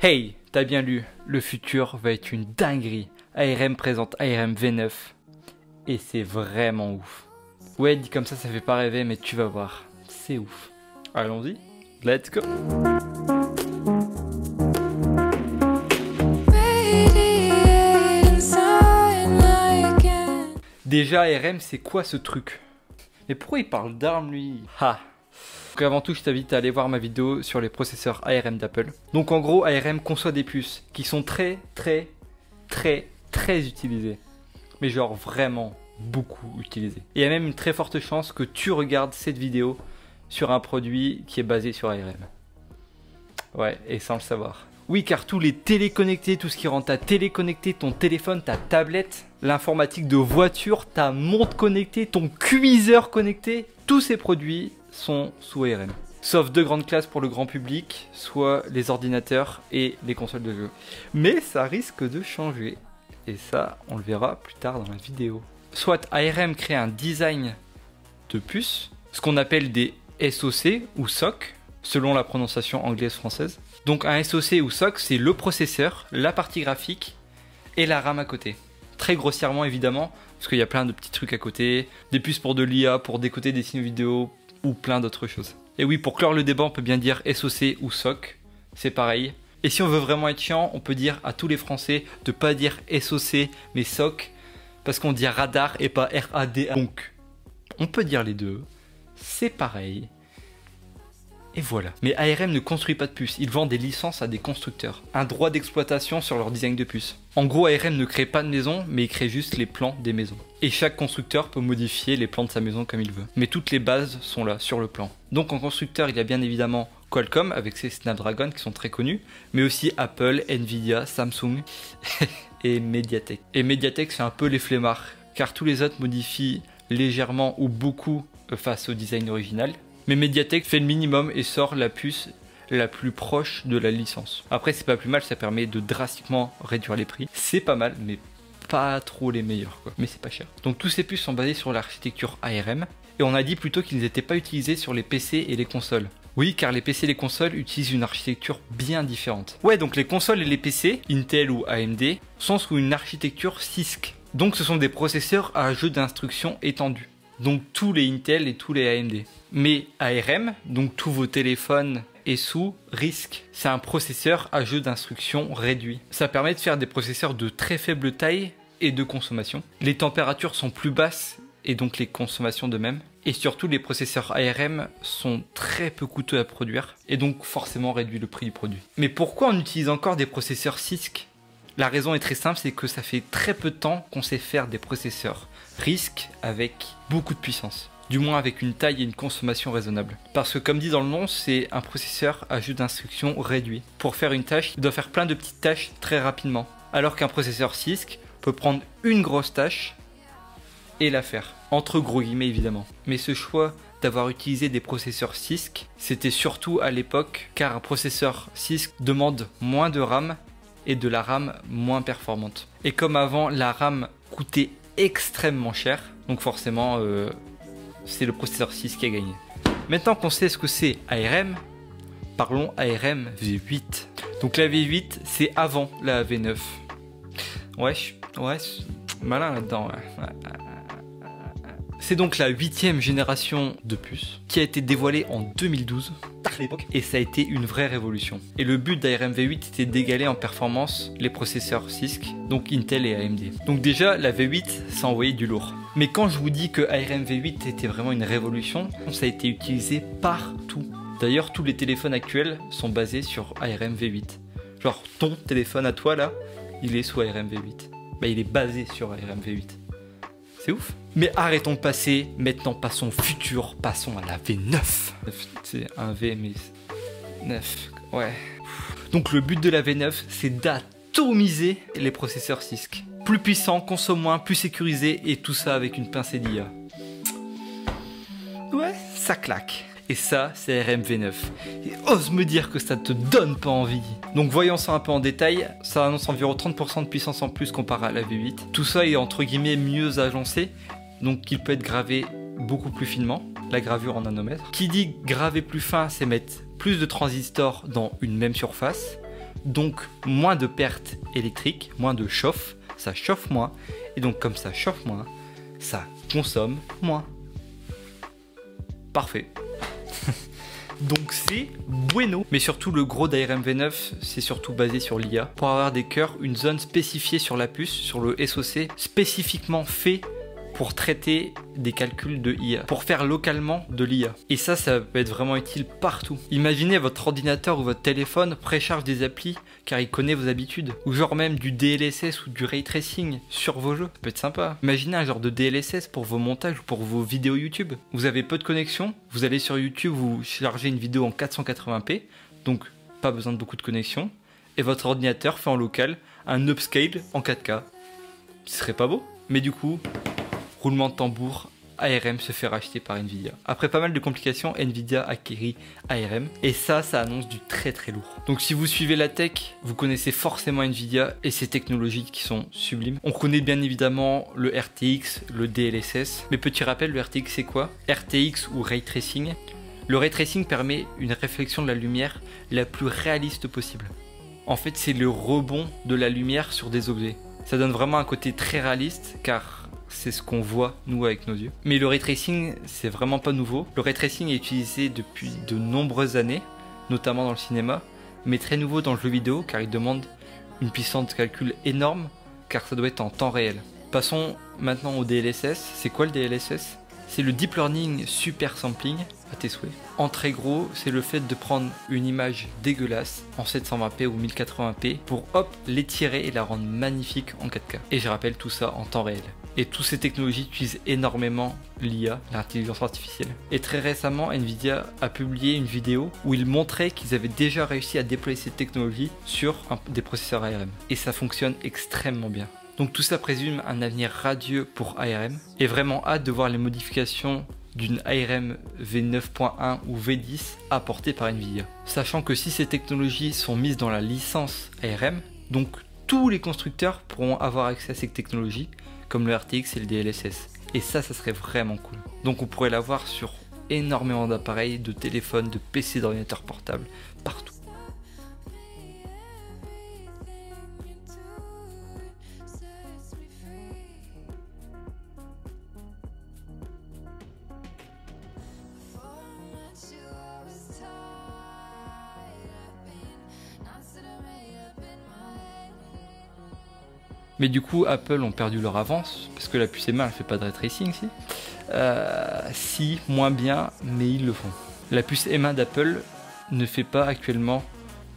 Hey, t'as bien lu, le futur va être une dinguerie. ARM présente ARM V9 et c'est vraiment ouf. Ouais, dit comme ça fait pas rêver, mais tu vas voir, c'est ouf. Allons-y, let's go. Déjà, ARM, c'est quoi ce truc? Mais pourquoi il parle d'armes, lui? Ha! Donc avant tout, je t'invite à aller voir ma vidéo sur les processeurs ARM d'Apple. Donc en gros, ARM conçoit des puces qui sont très utilisées. Mais genre vraiment beaucoup utilisées. Et il y a même une très forte chance que tu regardes cette vidéo sur un produit qui est basé sur ARM. Ouais, et sans le savoir. Oui, car tous les téléconnectés, tout ce qui rend ta télé connectée, ton téléphone, ta tablette, l'informatique de voiture, ta montre connectée, ton cuiseur connecté, tous ces produits sont sous ARM. Sauf deux grandes classes pour le grand public, soit les ordinateurs et les consoles de jeux. Mais ça risque de changer. Et ça, on le verra plus tard dans la vidéo. Soit ARM crée un design de puces, ce qu'on appelle des SoC ou SoC, selon la prononciation anglaise-française. Donc un SoC ou SoC, c'est le processeur, la partie graphique et la RAM à côté. Très grossièrement évidemment, parce qu'il y a plein de petits trucs à côté, des puces pour de l'IA, pour décoder des signaux vidéo ou plein d'autres choses. Et oui, pour clore le débat, on peut bien dire SoC ou SoC, c'est pareil. Et si on veut vraiment être chiant, on peut dire à tous les Français de pas dire SoC mais SoC, parce qu'on dit radar et pas RADA. Donc, on peut dire les deux, c'est pareil. Et voilà. Mais ARM ne construit pas de puces, ils vendent des licences à des constructeurs. Un droit d'exploitation sur leur design de puces. En gros, ARM ne crée pas de maison, mais il crée juste les plans des maisons. Et chaque constructeur peut modifier les plans de sa maison comme il veut. Mais toutes les bases sont là, sur le plan. Donc en constructeur, il y a bien évidemment Qualcomm, avec ses Snapdragon qui sont très connus, mais aussi Apple, Nvidia, Samsung et Mediatek. Et Mediatek, c'est un peu les flemmards, car tous les autres modifient légèrement ou beaucoup face au design original. Mais Mediatek fait le minimum et sort la puce la plus proche de la licence. Après, c'est pas plus mal, ça permet de drastiquement réduire les prix. C'est pas mal, mais pas trop les meilleurs, quoi. Mais c'est pas cher. Donc tous ces puces sont basées sur l'architecture ARM. Et on a dit plutôt qu'ils n'étaient pas utilisés sur les PC et les consoles. Oui, car les PC et les consoles utilisent une architecture bien différente. Ouais, donc les consoles et les PC, Intel ou AMD, sont sous une architecture CISC. Donc ce sont des processeurs à jeu d'instructions étendus. Donc tous les Intel et tous les AMD. Mais ARM, donc tous vos téléphones, est sous RISC. C'est un processeur à jeu d'instructions réduit. Ça permet de faire des processeurs de très faible taille et de consommation. Les températures sont plus basses et donc les consommations de même. Et surtout, les processeurs ARM sont très peu coûteux à produire et donc forcément réduit le prix du produit. Mais pourquoi on utilise encore des processeurs CISC? La raison est très simple, c'est que ça fait très peu de temps qu'on sait faire des processeurs RISC avec beaucoup de puissance. Du moins avec une taille et une consommation raisonnable. Parce que comme dit dans le nom, c'est un processeur à jeu d'instructions réduit. Pour faire une tâche, il doit faire plein de petites tâches très rapidement. Alors qu'un processeur CISC peut prendre une grosse tâche et la faire. Entre gros guillemets évidemment. Mais ce choix d'avoir utilisé des processeurs CISC, c'était surtout à l'époque car un processeur CISC demande moins de RAM et de la RAM moins performante. Et comme avant, la RAM coûtait extrêmement cher, donc forcément c'est le processeur 6 qui a gagné. Maintenant qu'on sait ce que c'est ARM, parlons ARM V8. Donc la V8 c'est avant la V9. Ouais, malin là-dedans. Ouais. C'est donc la 8e génération de puces qui a été dévoilée en 2012 à l'époque et ça a été une vraie révolution. Et le but d'ARM V8 était d'égaler en performance les processeurs CISC, donc Intel et AMD. Donc déjà la V8 ça envoyait du lourd. Mais quand je vous dis que ARM V8 était vraiment une révolution, ça a été utilisé partout. D'ailleurs tous les téléphones actuels sont basés sur ARM V8. Genre ton téléphone à toi là, il est sous ARM V8. Bah il est basé sur ARM V8. C'est ouf. Mais arrêtons de passer, maintenant passons au futur, passons à la V9. C'est un V mais 9, ouais. Donc le but de la V9 c'est d'atomiser les processeurs CISC. Plus puissant, consomme moins, plus sécurisé et tout ça avec une pincée d'IA. Ouais, ça claque. Et ça, c'est ARM V9. Et ose me dire que ça te donne pas envie. Donc voyons ça un peu en détail, ça annonce environ 30% de puissance en plus comparé à la V8. Tout ça est entre guillemets mieux agencé, donc il peut être gravé beaucoup plus finement, la gravure en nanomètres. Qui dit graver plus fin, c'est mettre plus de transistors dans une même surface, donc moins de pertes électriques, moins de chauffe, ça chauffe moins, et donc comme ça chauffe moins, ça consomme moins. Parfait. Donc c'est bueno. Mais surtout le gros d'ARM V9, c'est surtout basé sur l'IA. Pour avoir des cœurs, une zone spécifiée sur la puce, sur le SoC, spécifiquement fait pour traiter des calculs de IA, pour faire localement de l'IA. Et ça peut être vraiment utile partout. Imaginez votre ordinateur ou votre téléphone précharge des applis car il connaît vos habitudes. Ou genre même du DLSS ou du ray tracing sur vos jeux. Ça peut être sympa. Imaginez un genre de DLSS pour vos montages ou pour vos vidéos YouTube. Vous avez peu de connexion, vous allez sur YouTube, vous chargez une vidéo en 480p, donc pas besoin de beaucoup de connexion. Et votre ordinateur fait en local un upscale en 4K. Ce serait pas beau? Mais du coup, roulement de tambour, ARM se fait racheter par Nvidia. Après pas mal de complications, Nvidia acquérit ARM. Et ça annonce du très très lourd. Donc si vous suivez la tech, vous connaissez forcément Nvidia et ses technologies qui sont sublimes. On connaît bien évidemment le RTX, le DLSS. Mais petit rappel, le RTX c'est quoi? RTX ou Ray Tracing. Le Ray Tracing permet une réflexion de la lumière la plus réaliste possible. En fait, c'est le rebond de la lumière sur des objets. Ça donne vraiment un côté très réaliste car c'est ce qu'on voit nous avec nos yeux. Mais le ray tracing, c'est vraiment pas nouveau. Le ray tracing est utilisé depuis de nombreuses années, notamment dans le cinéma, mais très nouveau dans le jeu vidéo car il demande une puissance de calcul énorme car ça doit être en temps réel. Passons maintenant au DLSS. C'est quoi le DLSS? C'est le Deep Learning Super Sampling, à tes souhaits. En très gros, c'est le fait de prendre une image dégueulasse en 720p ou 1080p pour hop, l'étirer et la rendre magnifique en 4K. Et je rappelle tout ça en temps réel. Et toutes ces technologies utilisent énormément l'IA, l'intelligence artificielle. Et très récemment, Nvidia a publié une vidéo où ils montraient qu'ils avaient déjà réussi à déployer cette technologie sur des processeurs ARM. Et ça fonctionne extrêmement bien. Donc tout ça présume un avenir radieux pour ARM. Et vraiment hâte de voir les modifications d'une ARM V9.1 ou V10 apportées par Nvidia. Sachant que si ces technologies sont mises dans la licence ARM, donc tous les constructeurs pourront avoir accès à ces technologies, comme le RTX et le DLSS. Et ça serait vraiment cool. Donc on pourrait l'avoir sur énormément d'appareils, de téléphones, de PC, d'ordinateurs portables, partout. Mais du coup, Apple ont perdu leur avance, parce que la puce M1 elle fait pas de ray tracing, si. Si, moins bien, mais ils le font. La puce M1 d'Apple ne fait pas actuellement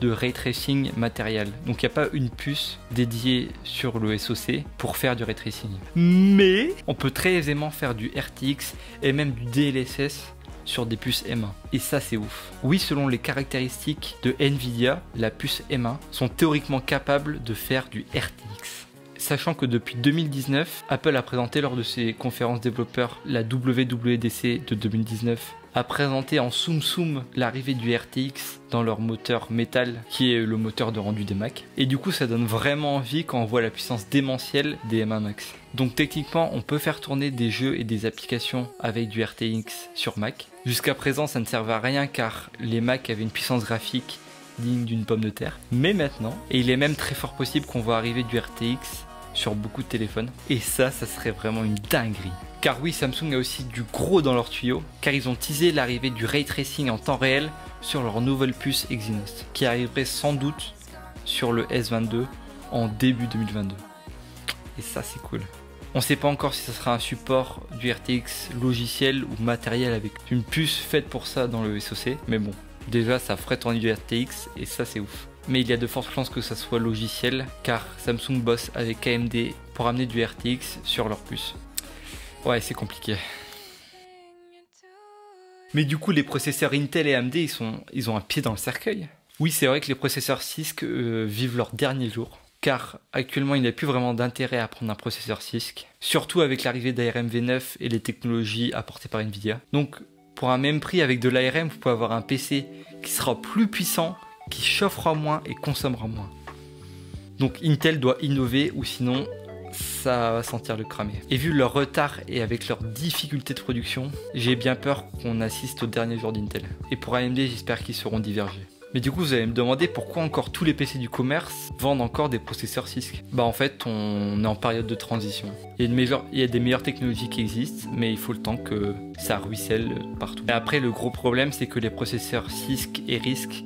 de ray tracing matériel. Donc il n'y a pas une puce dédiée sur le SoC pour faire du ray tracing. Mais on peut très aisément faire du RTX et même du DLSS sur des puces M1. Et ça c'est ouf. Oui, selon les caractéristiques de Nvidia, la puce M1 sont théoriquement capables de faire du RTX. Sachant que depuis 2019, Apple a présenté lors de ses conférences développeurs, la WWDC de 2019, a présenté en zoom l'arrivée du RTX dans leur moteur Metal, qui est le moteur de rendu des Mac. Et du coup, ça donne vraiment envie quand on voit la puissance démentielle des M1 Max. Donc techniquement, on peut faire tourner des jeux et des applications avec du RTX sur Mac. Jusqu'à présent, ça ne servait à rien car les Mac avaient une puissance graphique digne d'une pomme de terre. Mais maintenant, et il est même très fort possible qu'on voit arriver du RTX sur beaucoup de téléphones. Et ça serait vraiment une dinguerie. Car oui, Samsung a aussi du gros dans leur tuyau, car ils ont teasé l'arrivée du ray tracing en temps réel sur leur nouvelle puce Exynos, qui arriverait sans doute sur le S22 en début 2022. Et ça c'est cool. On sait pas encore si ça sera un support du RTX logiciel ou matériel avec une puce faite pour ça dans le SoC, mais bon, déjà ça ferait tourner du RTX et ça c'est ouf. Mais il y a de fortes chances que ça soit logiciel car Samsung bosse avec AMD pour amener du RTX sur leur puce. Ouais, c'est compliqué. Mais du coup, les processeurs Intel et AMD, ils ont un pied dans le cercueil. Oui, c'est vrai que les processeurs CISC vivent leurs derniers jours. Car actuellement, il n'y a plus vraiment d'intérêt à prendre un processeur CISC. Surtout avec l'arrivée d'ARM V9 et les technologies apportées par Nvidia. Donc, pour un même prix avec de l'ARM, vous pouvez avoir un PC qui sera plus puissant, qui chauffera moins et consommera moins. Donc Intel doit innover ou sinon ça va sentir le cramer. Et vu leur retard et avec leurs difficultés de production, j'ai bien peur qu'on assiste au dernier jour d'Intel. Et pour AMD, j'espère qu'ils seront divergés. Mais du coup, vous allez me demander pourquoi encore tous les PC du commerce vendent encore des processeurs CISC. Bah en fait, on est en période de transition. Il y a des meilleures technologies qui existent, mais il faut le temps que ça ruisselle partout. Et après, le gros problème, c'est que les processeurs CISC et RISC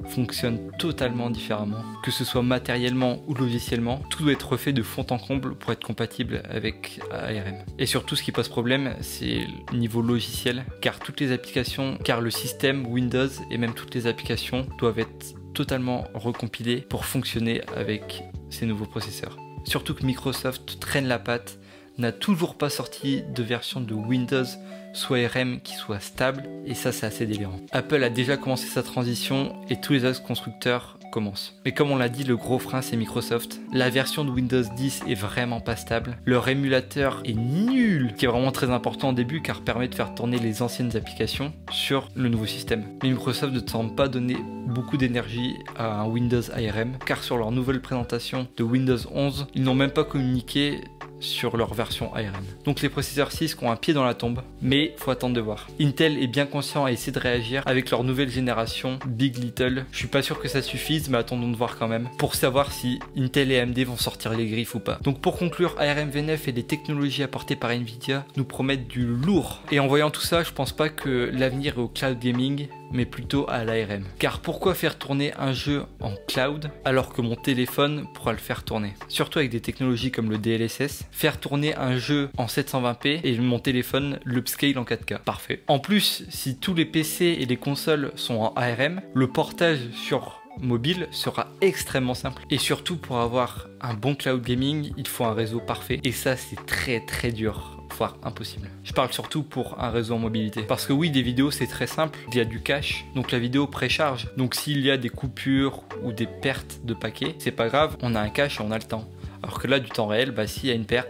fonctionnent totalement différemment. Que ce soit matériellement ou logiciellement, tout doit être refait de fond en comble pour être compatible avec ARM. Et surtout, ce qui pose problème, c'est le niveau logiciel, car le système Windows et même toutes les applications doivent être totalement recompilées pour fonctionner avec ces nouveaux processeurs. Surtout que Microsoft traîne la patte, n'a toujours pas sorti de version de Windows soit ARM qui soit stable, et ça c'est assez délirant. Apple a déjà commencé sa transition et tous les autres constructeurs commencent. Mais comme on l'a dit, le gros frein c'est Microsoft. La version de Windows 10 est vraiment pas stable. Leur émulateur est nul, qui est vraiment très important au début car permet de faire tourner les anciennes applications sur le nouveau système. Mais Microsoft ne semble pas donner beaucoup d'énergie à un Windows ARM car sur leur nouvelle présentation de Windows 11, ils n'ont même pas communiqué sur leur version ARM. Donc les processeurs CISC ont un pied dans la tombe, mais faut attendre de voir. Intel est bien conscient à essayer de réagir avec leur nouvelle génération Big Little. Je suis pas sûr que ça suffise, mais attendons de voir quand même, pour savoir si Intel et AMD vont sortir les griffes ou pas. Donc pour conclure, ARM V9 et les technologies apportées par Nvidia nous promettent du lourd. Et en voyant tout ça, je pense pas que l'avenir est au cloud gaming, mais plutôt à l'ARM. Car pourquoi faire tourner un jeu en cloud alors que mon téléphone pourra le faire tourner? Surtout avec des technologies comme le DLSS, faire tourner un jeu en 720p et mon téléphone l'upscale en 4K. Parfait. En plus, si tous les PC et les consoles sont en ARM, le portage sur mobile sera extrêmement simple. Et surtout, pour avoir un bon cloud gaming, il faut un réseau parfait. Et ça, c'est très dur, voire impossible. Je parle surtout pour un réseau en mobilité. Parce que oui, des vidéos, c'est très simple. Il y a du cache, donc la vidéo précharge. Donc s'il y a des coupures ou des pertes de paquets, c'est pas grave, on a un cache et on a le temps. Alors que là, du temps réel, s'il y a une perte,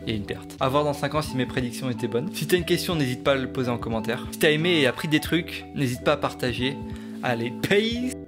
il y a une perte. À voir dans 5 ans si mes prédictions étaient bonnes. Si t'as une question, n'hésite pas à le poser en commentaire. Si t'as aimé et appris des trucs, n'hésite pas à partager. Allez, peace!